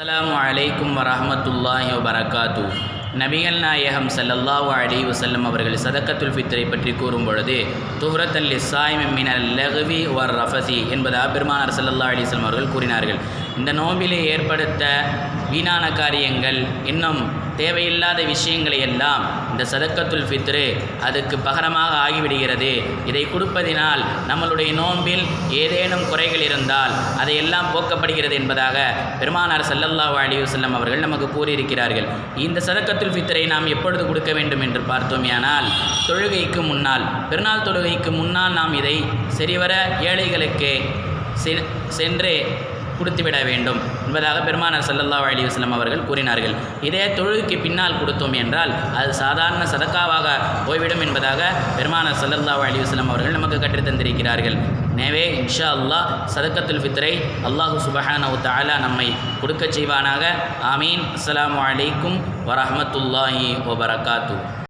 அஸ்ஸலாமு அலைக்கும் வரஹ்மத்துல்லாஹி வபரகாத்து. நபிகள் நாயகம் ஸல்லல்லாஹு அலைஹி வஸல்லம் அவர்கள் சதக்கத்துல் ஃபித்ரை பற்றி கூறும் பொழுது துஹ்ரத்தல் லிஸ்ஸாயிமி மினல் லக்வி வர் ரஃபசி என்பதாக பெருமானார் ஸல்லல்லாஹு அலைஹி வஸல்லம் அவர்கள் கூறினார்கள். இந்த நோம்பிலே ஏற்படுத்த வீணான காரியங்கள், இன்னும் தேவையில்லாத விஷயங்களை எல்லாம் இந்த சதக்கத்துல் ஃபித்ரு அதுக்கு பகரமாக ஆகிவிடுகிறது. இதை கொடுப்பதினால் நம்மளுடைய நோன்பில் ஏதேனும் குறைகள் இருந்தால் அதையெல்லாம் போக்கப்படுகிறது என்பதாக பெருமானார் ஸல்லல்லாஹு அலைஹி வஸல்லம் அவர்கள் நமக்கு கூறியிருக்கிறார்கள். இந்த சதக்கத்துல் ஃபித்ரை நாம் எப்பொழுது கொடுக்க வேண்டும் என்று பார்த்தோமேயானால், தொழுகைக்கு முன்னால், பெருநாள் தொழுகைக்கு முன்னால் நாம் இதை சரிவர ஏழைகளுக்கு சென்று கொடுத்துவிட வேண்டும் என்பதாக பெருமானார் ஸல்லல்லாஹு அலைஹி வஸல்லம் அவர்கள் கூறினார்கள். இதே தொழுகைக்கு பின்னால் கொடுத்தோம் என்றால் அது சாதாரண சதக்காவாக போய்விடும் என்பதாக பெருமானார் ஸல்லல்லாஹு அலைஹி வஸல்லம் அவர்கள் நமக்கு கற்றுத் தந்திருக்கிறார்கள். எனவே இன்ஷா அல்லாஹ் சதக்கத்துல் ஃபித்ரை அல்லாஹு சுப்ஹானஹு வ தஆலா நம்மை கொடுக்கச் செய்வானாக. ஆமீன். அஸ்ஸலாமு அலைக்கும் வரஹ்மத்துல்லாஹி வபரகாத்து.